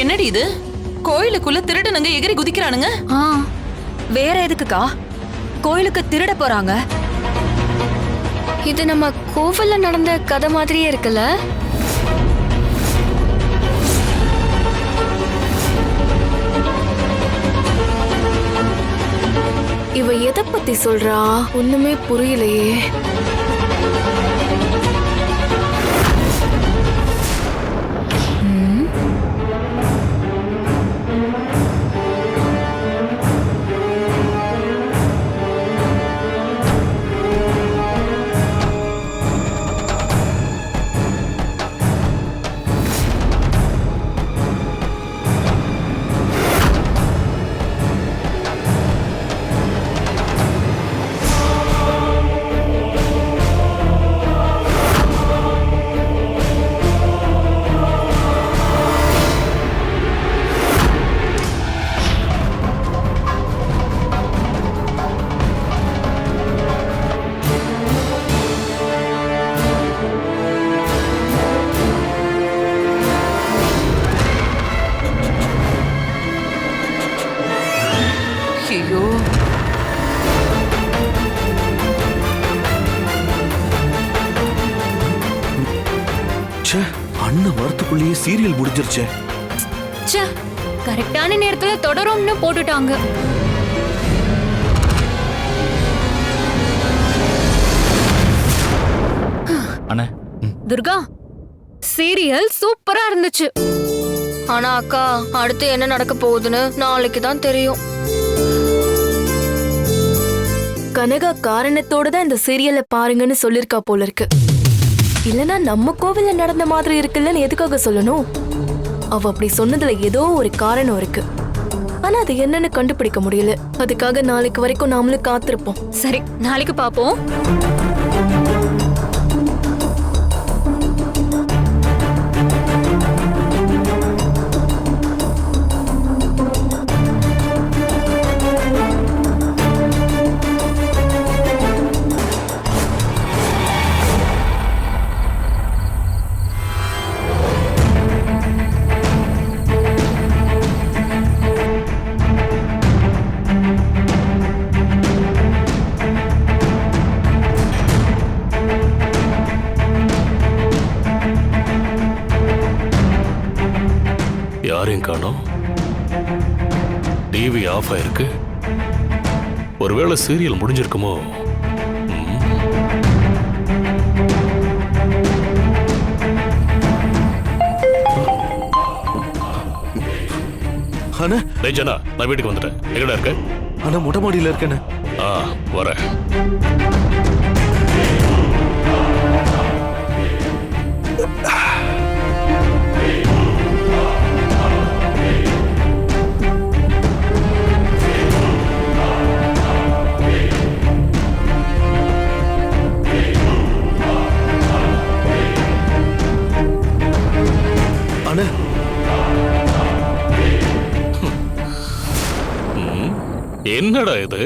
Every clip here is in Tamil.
என்னடி இது? கோயிலுக்குள்ள திருடனுங்க எகிரி குதிக்கிறானுங்க. வேற எதுக்குக்கா? கோயிலுக்கு திருட போறாங்க. இது நம்ம கோவில்ல நடந்த கதை மாதிரியே இருக்குல்ல? இவ எதை பத்தி சொல்றா? ஒண்ணுமே புரியலையே. ஐயோ, அண்ணன் வரத்துக்குள்ளேயே சீரியல் முடிஞ்சிருச்சே. கரெக்டான நேரத்துல தொடரும்னு போட்டுட்டாங்க. அண்ணே, துர்கா, சீரியல் சூப்பரா இருந்துச்சு. ஆனா அக்கா, அடுத்து என்ன நடக்க போகுதுன்னு நாளைக்கு தான் தெரியும். கனகா காரணத்தோட தான் இந்த சீரியலை பாருங்கன்னு சொல்லிருக்கா போல இருக்கு. இல்லனா நம்ம கோவில்ல நடந்த மாதிரி இருக்குல்லன்னு எதுக்காக சொல்லணும்? அவ அப்படி சொன்னதுல ஏதோ ஒரு காரணம் இருக்கு. ஆனா அது என்னன்னு கண்டுபிடிக்க முடியல. அதுக்காக நாளைக்கு வரைக்கும் நாமளும் காத்திருப்போம். சரி, நாளைக்கு பாப்போம். யாரையும் காணோம். டிவி ஆஃப் ஆயிருக்கு. ஒருவேளை சீரியல் முடிஞ்சிருக்குமோ? அண்ணா, ஜனா, நான் வீட்டுக்கு வந்துட்டேன். எங்கடா இருக்க? அண்ணா, மொட்டை மாடியில இருக்கேன்னு. வரேன். என்னடா இது?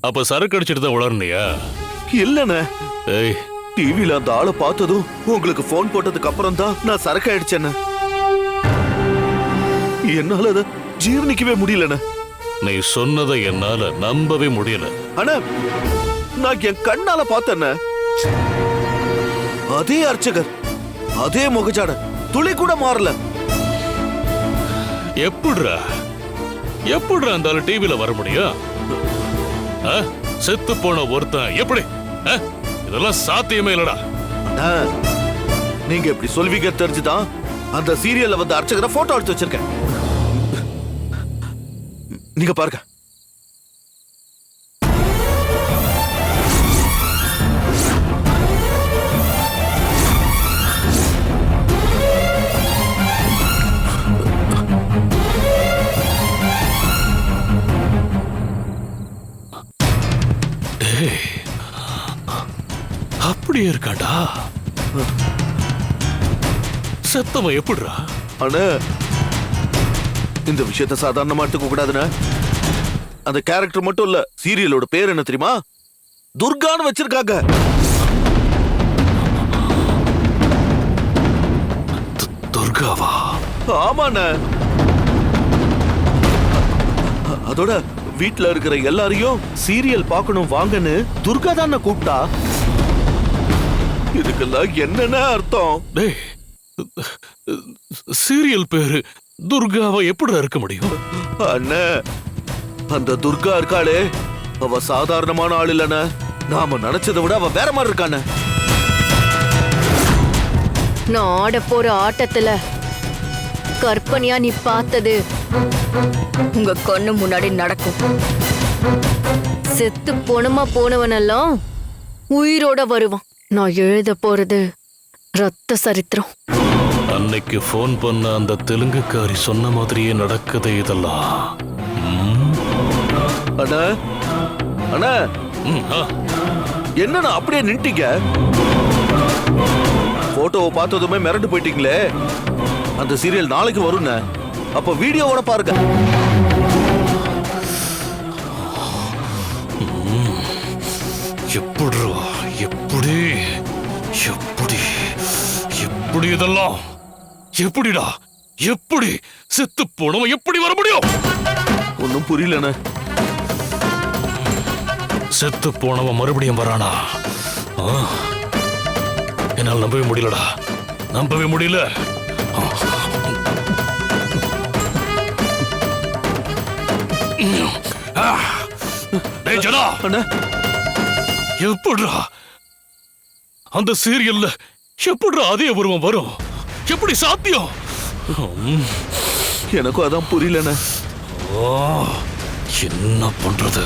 அப்ப சரக்கு அடிச்சிட்டு தான் உளர்னியா? இல்லண்ணே, ஏய், டிவில அந்த ஆளை பார்த்ததும் உங்களுக்கு போன் போட்டதுக்கு அப்புறம் தான் நான் சரக்கு அடிச்சேன்னு. என்னால அதை ஜீர்ணிக்கவே முடியலண்ணே. நீ சொன்னதை என்னால நம்பவே முடியல. அண்ணா, நான் என் கண்ணால பார்த்தேன்ன. அதே அர்ச்சகர், அதே முகஜாட, துளி கூட மாறல. எப்படிடா அந்த ஆளு டிவில வர முடியும்? செத்து போன ஒருத்தன் எப்படி? இதெல்லாம் சாத்தியமே இல்லடா. நீங்க இப்படி சொல்வீங்க தெரிஞ்சுதான் அந்த சீரியல்ல வந்து அர்ச்சகரை போட்டோ எடுத்து வச்சிருக்கேன். நீங்க பாருங்க. அப்படியே இருக்காண்டா. செத்தவன் எப்படிடா? அண்ணா, இந்த விஷயத்தை சாதாரணமா எடுத்துக்க கூடாதுன்னு. அந்த கேரக்டர் மட்டும் இல்ல, சீரியலோட பேர் என்ன தெரியுமா? துர்கான்னு வச்சிருக்காங்க. துர்காவா? ஆமாண்ணே. அதோட வீட்ல இருக்கிற எல்லாரையும் சீரியல் பார்க்கணும் வாங்கன்னு துர்கா தான் கூப்பிட்டா. இதுக்கெல்லாம் என்னென்ன அர்த்தம்? டேய், சீரியல் பேரு துர்காவை எப்படி இருக்க முடியும்? அண்ணே, அந்த துர்கா இருக்காளே, அவ சாதாரணமான ஆள் இல்லண்ணே. நாம நினைச்சதை விட அவ வேற மாதிரி இருக்கானே. நான் ஆட போற ஆட்டத்துல கற்பனையா நீ பார்த்தது உங்க கண்ணு முன்னாடி நடக்கும். செத்து போனமா போனவனெல்லாம் உயிரோட வருவான். நான் எழுத போறது ரத்த சரித்திரம். அன்னைக்கு போன் பண்ண அந்த தெலுங்குக்காரி சொன்ன மாதிரியே நடக்குது இதெல்லாம். அண்ணா அண்ணா, என்னண்ணா அப்படியே நின்ட்டீங்க? போட்டோவை பார்த்ததுமே மிரண்டு போயிட்டீங்களே. அந்த சீரியல் நாளைக்கு வரும்ண்ணே. அப்ப வீடியோவோட பாருங்க. எப்படி எப்படி எப்படி எப்படி இதெல்லாம் எப்படிடா? எப்படி செத்து போனவன் எப்படி வர முடியும்? ஒன்னும் புரியலண்ணே. செத்து போனவன் மறுபடியும் வரானா? என்னால் நம்பவே முடியலடா, நம்பவே முடியல. டேய் ஜனா, எப்படிடா அந்த சீரியல்ல எப்படிடா அதே உருவம் வரும்? எப்படி சாத்தியம்? எனக்கும் அதான் புரியலண்ணே. என்ன பண்றது?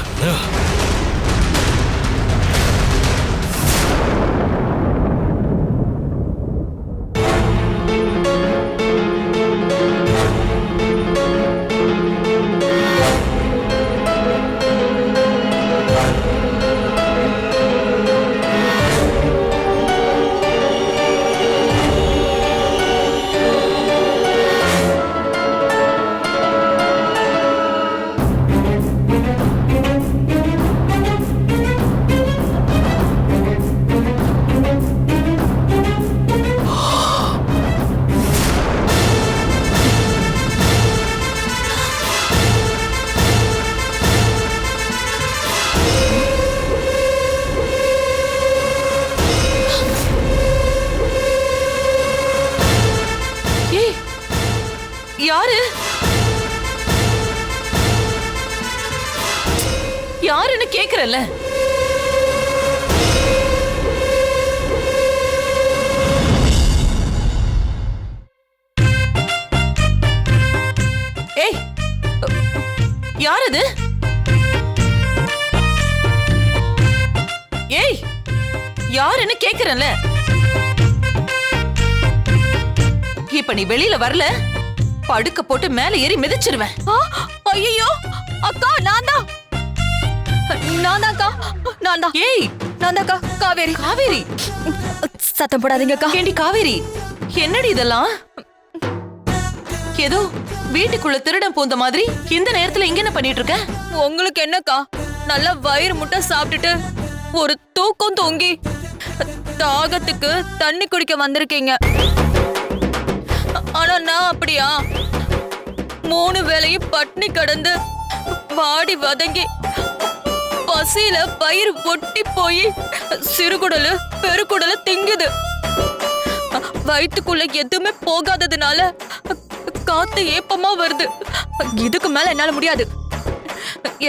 யாரு யாருன்னு கேக்குறல்ல? ஏய், யார் அது? ஏய், யாருன்னு கேக்குறல்ல? இப்ப நீ வெளியில வரல, படுக்க போட்டு மேல ஏறி மிதிச்சிருவேன். ஐயோ அக்கா, நான் தான் ஏய், காவேரி. காவேரி, சத்தம் போடாதீங்க அக்கா. ஏண்டி காவேரி, என்னடி இதெல்லாம்? ஏதோ வீட்டுக்குள்ள திருடன் பூந்த மாதிரி இந்த நேரத்துல இங்க என்ன பண்ணிட்டு இருக்க? உங்களுக்கு என்னக்கா, நல்லா வயிறு முட்டை சாப்பிட்டுட்டு ஒரு தூக்கம் தூங்கி தாகத்துக்கு தண்ணி குடிக்க வந்திருக்கீங்க. ஆனா நான் அப்படியா? 3 வேளையும் பட்னி கடந்து வாடி வதங்கி பசியில வயிறு ஒட்டி போய் சிறுகுடலு பெருக்குடலு திங்குது. வயிற்றுக்குள்ள எதுவுமே போகாததுனால காத்து ஏப்பமா வருது. இதுக்கு மேல என்னால முடியாது.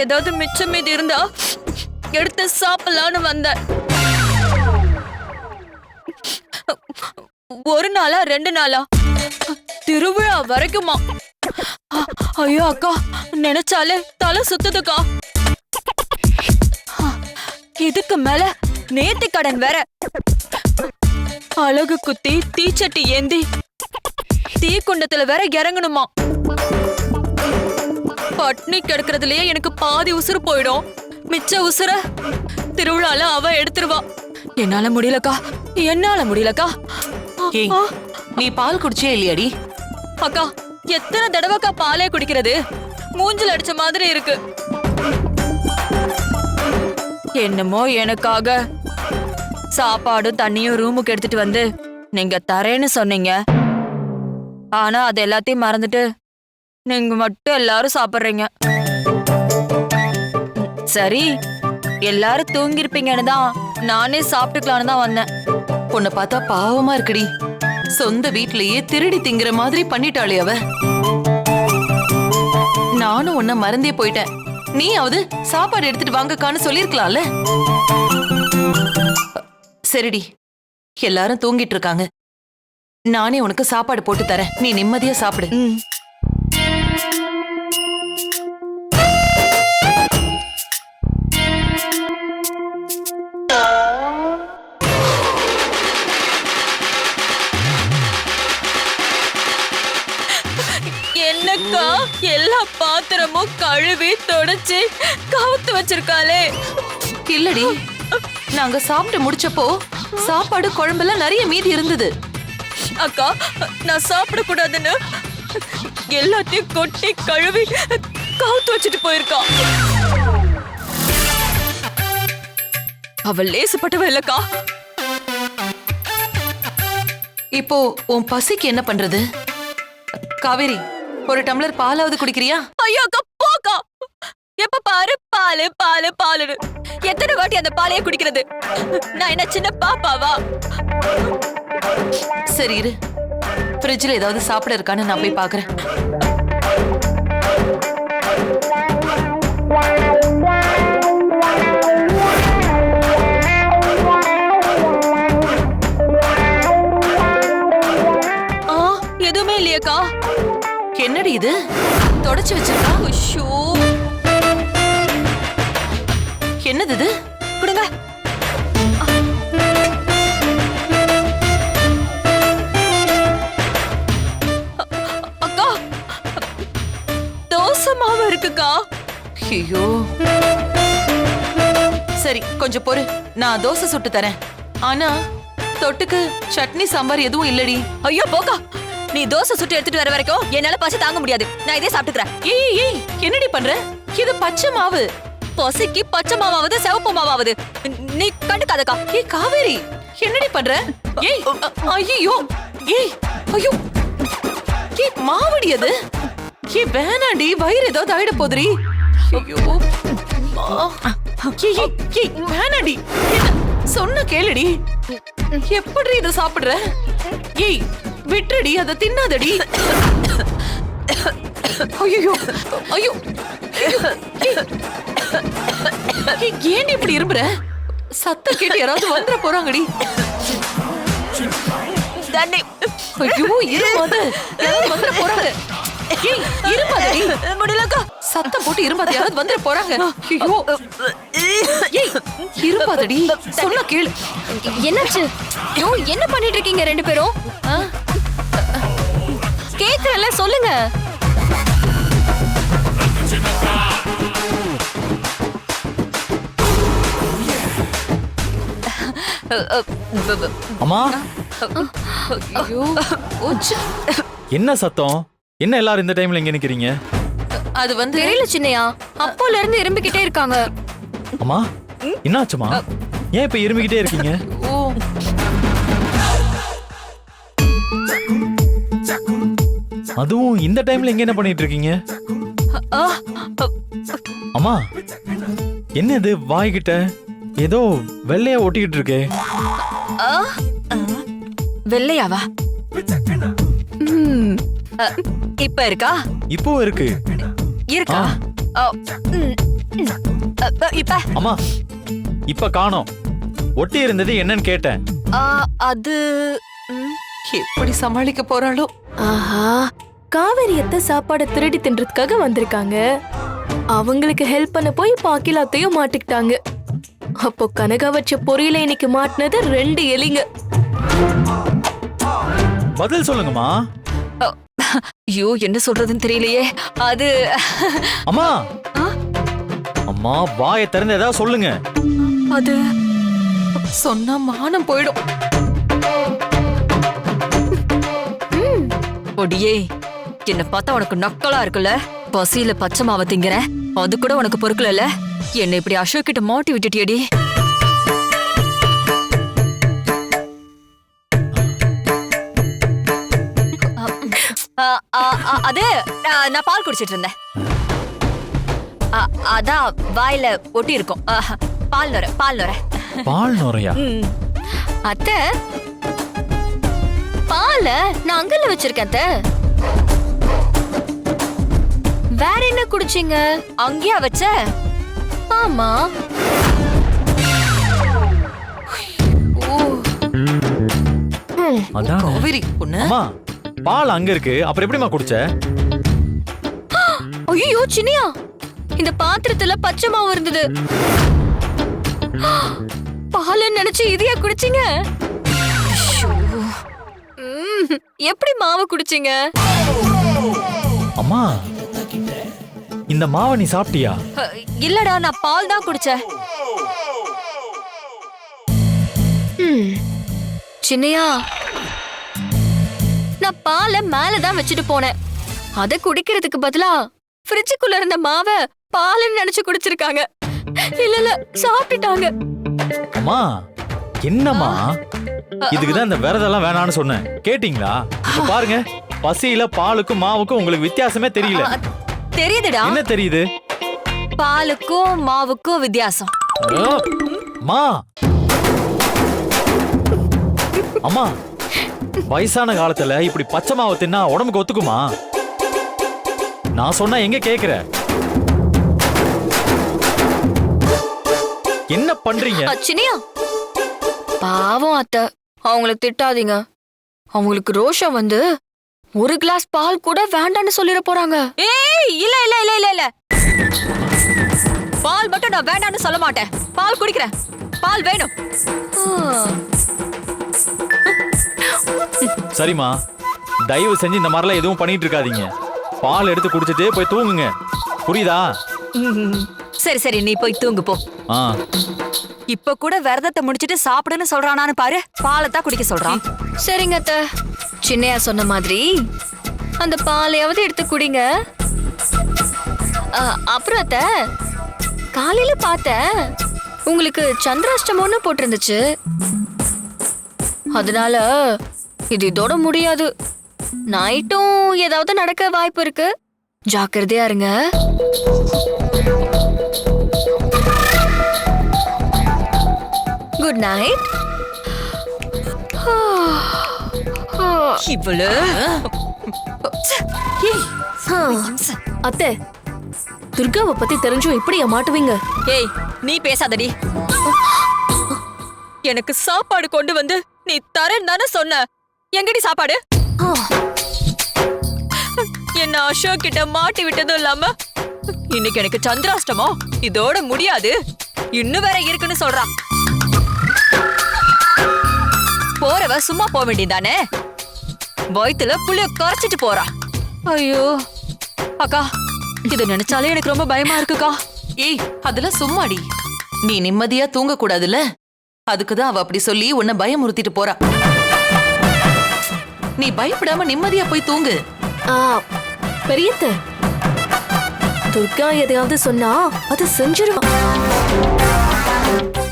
ஏதாவது மிச்சம் மீதி இருந்தா எடுத்து சாப்பிடலான்னு வந்தேன். 1 நாளா 2 நாளா திருவிழா வரைக்குமா? ஐயோ அக்கா, நினைச்சாலே தலை சுத்துதுக்கா. இதுக்கு மேல நேர்த்தி கடன் வேற. அழகு குத்தி தீச்சட்டி ஏந்தி தீக்குண்டத்துல வேற இறங்கணுமா? பட்னி கிடக்குறதுலயே எனக்கு பாதி உசுறு போயிடும். மிச்ச உசுர திருவிழால அவ எடுத்துருவா. என்னால முடியலக்கா, என்னால முடியலக்கா. ஏய், நீ பால் குடிச்சே இல்லையாடி? அக்கா, எத்தனை தடவைக்கா பாலே குடிக்கிறது? மூஞ்சில் அடிச்ச மாதிரி இருக்கு. என்னமோ எனக்காக சாப்பாடும் தண்ணியும் ரூமுக்கு எடுத்துட்டு வந்து நீங்க தரேன்னு சொன்னீங்க. ஆனா அது எல்லாத்தையும் மறந்துட்டு நீங்க மட்டும் எல்லாரும் சாப்பிடுறீங்க. சரி, எல்லாரும் தூங்கிருப்பீங்கன்னு தான் நானே சாப்பிட்டுக்கலான்னு தான் வந்தேன். உன்னை பார்த்தா பாவமா இருக்குடி. சொந்த வீட்லயே திருடி திங்கிற மாதிரி பண்ணிட்டாளே அவ. நானும் உன்னை மறந்தே போயிட்டேன். நீயாவது சாப்பாடு எடுத்துட்டு வாங்கக்கான்னு சொல்லிருக்கலாம்ல. சரிடி, எல்லாரும் தூங்கிட்டு இருக்காங்க. நானே உனக்கு சாப்பாடு போட்டு தரேன். நீ நிம்மதியா சாப்பிடு. என்னக்கா எல்லா பாத்திரமும் கழுவி தொடச்சு கவுத்து வச்சிருக்காளே. இல்லடி, நாங்க சாப்பிட்டு முடிச்சப்போ சாப்பாடு குழம்பெல்லாம் நிறைய மீதி இருந்தது. அக்கா, நான் சாப்பிட கூடாதுன்னு எல்லாத்தையும் கொட்டி கழுவி கவுத்து வச்சுட்டு போயிருக்கா. அவள் லேசுப்பட்டவ இல்லக்கா. இப்போ உன் பசிக்கு என்ன பண்றது? காவேரி, ஒரு டம்ளர் பாலாவது குடிக்கிறியா? ஐயோ அக்கா, போக்கா. எப்ப பாரு பாலு பாலு பாலுன்னு எத்தனை வாட்டி அந்த பாலையே குடிக்கிறது? நான் என்ன சின்ன பாப்பாவா? சரி இரு, ஃப்ரிட்ஜ்ல ஏதாவது சாப்பிட இருக்கான்னு நான் போய் பாக்குறேன். எதுவுமே இல்லையக்கா. என்னடி இது, தொடச்சு வச்சிருக்கா? ஐயோ, என்னது இது? கொடுங்க. அக்கா, தோசை மாவு இருக்குக்கா. ஐயோ, சரி கொஞ்சம் பொறு, நான் தோசை சுட்டு தரேன். ஆனா தொட்டுக்கு சட்னி சாம்பார் எதுவும் இல்லடி. ஐயோ போக்கா, நீ தோசை சுட்டு எடுத்துட்டு வர வரைக்கும் என்னால பசி தாங்க முடியாது. நான் இதே சாப்பிட்டுக்கிறேன். ஏய் ஏய், என்னடி பண்ற? இது பச்சை மாவு. பசிக்கு பச்சை மாவாவது சிவப்பு மாவாவது நீ கண்டுக்காதக்கா. ஏய் காவேரி, என்னடி பண்ற? ஏய் ஐயோ, ஏய் ஐயோ, ஏய் மாவடி அது. ஏய் வேணாண்டி, வயிறு ஏதாவது ஆயிட போதுரி. ஐயோ ஏய் ஏய், ஏய் வேணாண்டி, சொன்ன கேளுடி. எப்படி இத சாப்பிடுற? ஏய் விட்டுடி, அதை தின்னாதடி. ஐயோ ஐயோ, ஏன் இப்படி இரும்புற? சத்தம் கேட்டு யாராவது வந்துட போறாங்கடி. தண்ணி. ஐயோ இருமாத, யாராவது வந்துட போறாங்க. ஏய் இருமாதடி. முடியலக்கா. சத்தம் போட்டு இருமாத, யாராவது வந்துட போறாங்க. ஐயோ ஏய் இருமாதடி, சொன்னா கேளு. என்னாச்சு? ஐயோ, என்ன பண்ணிட்டு இருக்கீங்க ரெண்டு பேரும்? கேக்குறல, சொல்லுங்க. அம்மா, ஐயோ ஓச்சு. என்ன சத்தம்? என்ன எல்லாரும் இந்த டைம்ல இங்க நிக்கிறீங்க? அது வந்து தெரியல சின்னையா, அப்போல இருந்து இரும்பிக்கிட்டே இருக்காங்க. அம்மா, என்னாச்சுமா? ஏன் இப்ப இருமிக்கிட்டே இருக்கீங்க? ஓ அதுவும் இந்த டைம்ல இங்க என்ன பண்ணிட்டு இருக்கீங்க? அம்மா, என்ன இது வாய்கிட்ட ஏதோ வெள்ளையா ஒட்டிக்கிட்டு இருக்கே? வெள்ளையாவா? இப்ப இருக்கா? இப்பவும் இருக்கு. இருக்கா? இப்ப அம்மா, இப்ப காணோம். ஒட்டி இருந்தது என்னன்னு கேட்டேன். அது எப்படி சமாளிக்க போறாளோ? ஆஹா, காவேரியத்த சாப்பாடை திருடி தின்றதுக்காக வந்திருக்காங்க. அவங்களுக்கு ஹெல்ப் பண்ண போய் பாக்கிலாத்தையும் மாட்டிக்கிட்டாங்க. அப்போ கனகா வச்ச பொரியல இன்னைக்கு மாட்டினது 2 எலிங்க. பதில் சொல்லுங்கம்மா. ஐயோ, என்ன சொல்றதுன்னு தெரியலையே. அது அம்மா, அம்மா வாயை திறந்து ஏதாவது சொல்லுங்க. அது சொன்னா மானம் போயிடும். ஒடியே, என்ன பார்த்தா உனக்கு நக்கலா இருக்குல்ல? பசியில பச்சை மாவை திங்கிற, அது கூட உனக்கு பொறுக்கல. என்ன இப்படி அசோக் கிட்ட மாட்டி விட்டுட்டியடி. அது நான் பால் குடிச்சிட்டு இருந்தேன். அதான் வாயில ஒட்டி இருக்கும். பால் நுரை. பால் நுரையா? அத்தை, பால நான் அங்கல்ல வச்சிருக்கேன் அத்தை. வேற என்ன குடிச்சீங்க? அங்கேயா வச்ச? ஆமா. அதான். காவேரி பொண்ணு. அம்மா, பால் அங்க இருக்கு, அப்புறம் எப்படிமா குடிச்ச? ஐயோ சின்னியா, இந்த பாத்திரத்துல பச்சை மாவு இருந்தது. பால் நினைச்சு இதையா குடிச்சீங்க? எப்படி மாவு குடிச்சீங்க? அம்மா, இந்த மாவை நீ சாப்பிட்டியா? இல்லடா, நான் பால் தான் குடிச்சேன். சின்னையா, நான் பாலை மேலதான் வச்சுட்டு போனேன். அத குடிக்கிறதுக்கு பதிலா ஃப்ரிட்ஜுக்குள்ள இருந்த மாவை பாலுன்னு நினைச்சு குடிச்சிருக்காங்க. இல்ல சாப்பிட்டுட்டாங்க. அம்மா, என்னம்மா? இதுக்குதான் இந்த விரதெல்லாம் வேணான்னு சொன்னேன், கேட்டீங்களா? இப்ப பாருங்க, பசியில பாலுக்கும் மாவுக்கும் உங்களுக்கு வித்தியாசமே தெரியல. தெரியுதுடா. என்ன தெரியுது? பாலுக்கும் மாவுக்கும் வித்தியாசம். அம்மா, அம்மா, வயசான காலத்துல இப்படி பச்சை மாவு தின்னா உடம்புக்கு ஒத்துக்குமா? நான் சொன்னா எங்க கேக்குற? என்ன பண்றீங்க? சின்னையா, பாவம் அத்தை, அவங்கள திட்டாதீங்க. அவங்களுக்கு ரோஷம் வந்து ஒரு கிளாஸ் பால் கூட வேண்டான்னு சொல்லிட போறாங்க. ஏய், இல்ல. பால் மட்டும் நான் வேண்டான்னு சொல்ல மாட்டேன். பால் குடிக்கிறேன். பால் வேணும். சரிம்மா, தயவு செஞ்சு இந்த மாதிரிலாம் எதுவும் பண்ணிட்டு இருக்காதீங்க. பால் எடுத்து குடிச்சிட்டு போய் தூங்குங்க, புரியுதா? சரி, நீ போய் தூங்கு போ. இப்ப கூட விரதத்தை முடிச்சிட்டு சாப்பிடுன்னு சொல்றானான்னு பாரு. பாலை தான் குடிக்க சொல்றான். சரிங்க அத்தை, சின்னையா சொன்ன மாதிரி அந்த பாலையாவது எடுத்து குடிங்க. அப்புறம் அத்தை, காலையில பார்த்தேன் உங்களுக்கு சந்திராஷ்டமம்னு போட்டிருந்துச்சு. அதனால இது இதோட முடியாது. நைட்டும் ஏதாவது நடக்க வாய்ப்பு இருக்கு. ஜாக்கிரதையா இருங்க. Good night. இவ்வளவு அத்தை, துர்காவை பத்தி தெரிஞ்சும் இப்படியா மாட்டுவீங்க? ஏய், நீ பேசாதடி. எனக்கு சாப்பாடு கொண்டு வந்து நீ தரேன்னு தானே சொன்ன. எங்கடி சாப்பாடு? என்ன அசோக் கிட்ட மாட்டி விட்டதும் இல்லாம இன்னைக்கு எனக்கு சந்திராஷ்டமம், இதோட முடியாது, இன்னும் வேற இருக்குன்னு சொல்றான். போறவ சும்மா போக வேண்டியதானே? வயித்துல புளிய கரைச்சிட்டு போறா. ஐயோ அக்கா, இத நினைச்சாலே எனக்கு ரொம்ப பயமா இருக்குக்கா. ஏய், அதெல்லாம் சும்மாடி. நீ நிம்மதியா தூங்க கூடாதுல்ல, அதுக்குதான் அவ அப்படி சொல்லி உன்னை பயமுறுத்திட்டு போறா. நீ பயப்படாம நிம்மதியா போய் தூங்கு. பெரியத்த, துர்கா எதையாவது சொன்னா அது செஞ்சிருவா.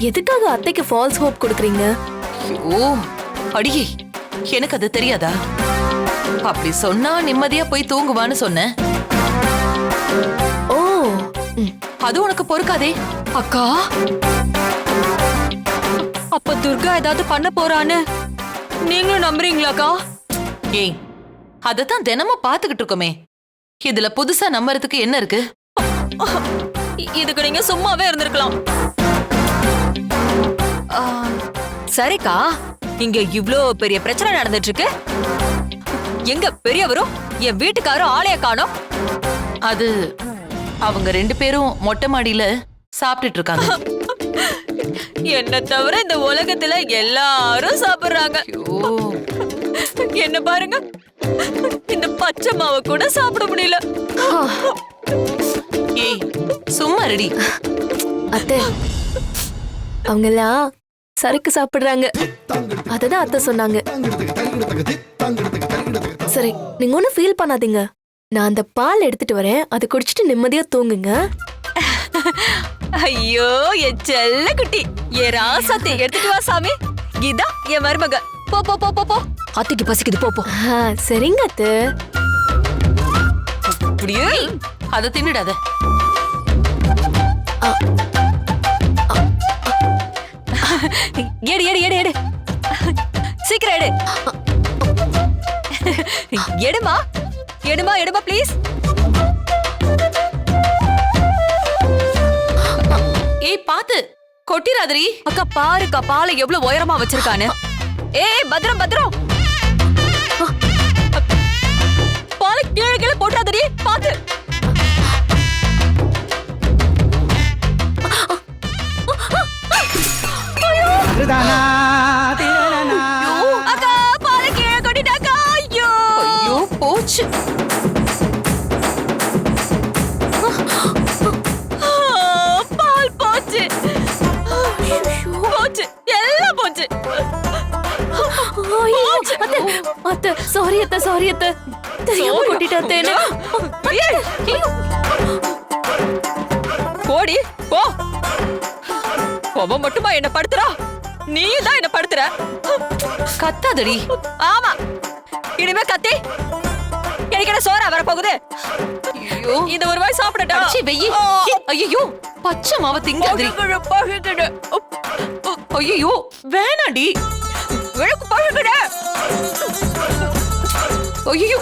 எதுக்காக அத்தைக்கு ஃபால்ஸ் ஹோப் கொடுக்குறீங்க? ஓ அடியே, எனக்கு அது தெரியாதா? அப்படி சொன்னா நிம்மதியா போய் தூங்குவான்னு சொன்னேன். ஓ, அது உனக்கு பொறுக்காதே. அக்கா, அப்ப துர்கா ஏதாவது பண்ண போறான்னு நீங்களும் நம்புறீங்களாக்கா? ஏய், அதத்தான் தினமும் பாத்துக்கிட்டு இருக்கோமே. இதுல புதுசா நம்புறதுக்கு என்ன இருக்கு? இதுக்கு நீங்க சும்மாவே இருந்திருக்கலாம். சரிக்கா, இங்க இவ்ளோ பெரிய பிரச்சனை நடந்துட்டு இருக்கு. எங்க பெரியவரும் என் வீட்டுக்காரும் ஆளைய காணோம். அது அவங்க 2 பேரும் மொட்டை மாடியில சாப்பிட்டுட்டு இருக்காங்க. என்ன தவிர இந்த உலகத்துல எல்லாரும் சாப்பிடுறாங்க. என்ன பாருங்க, இந்த பச்சை மாவை கூட சாப்பிட முடியல. ஏய், சும்மா ரெடி. அத்தை, அவங்கெல்லாம் சரக்கு சாப்பிடுறாங்க. அததான் அத்தை சொன்னாங்க. சரி, நீங்க ஒன்னும் ஃபீல் பண்ணாதீங்க. நான் அந்த பால் எடுத்துட்டு வரேன், அதை குடிச்சிட்டு நிம்மதியா தூங்குங்க. ஐயோ என் செல்ல குட்டி, என் ராசாத்தி, எடுத்துட்டு வா சாமி. இதா என் மருமக. போ போ போ போ போ, அத்தைக்கு பசிக்குது, போ போ. சரிங்க அத்தை. அப்படியே அதை தின்னுடாத. எடு எடு எடு எடு சீக்கிரம் எடு. எடுமா எடுமா எடுமா ப்ளீஸ். ஏய் பாத்து கொட்டிராதரி. அக்கா பாருக்கா பாலை எவ்வளவு உயரமா வச்சிருக்கானு. ஏய் பத்ரம் பத்ரம், பாலை கீழே கீழே போட்டாதடி பாத்து. அக்கா பாலை கீழே கொட்டிட்டாக்கா. ஐயோ ஐயோ போச்சு. பால் போச்சு போச்சு எல்லாம் போச்சு. அத்தை சாரி அத்தை, சாரி அத்தை, தெரியாம கொட்டிட்டேன். போடி போ. அவன் மட்டுமா என்ன படுத்துறா, நீயும் தான் என்ன படுத்துற. கத்தாதடி. ஆமா இனிமே கத்தி எனக்கு என்ன சோறா வர போகுது. ஐயோ இந்த ஒரு வாய் சாப்பிடட்டா. அச்சி வெயி. ஐயோ பச்சை மாவை திங்காதடி. ஐயோ வேணாடி. விழுக்கு பழகுட. ஐயோ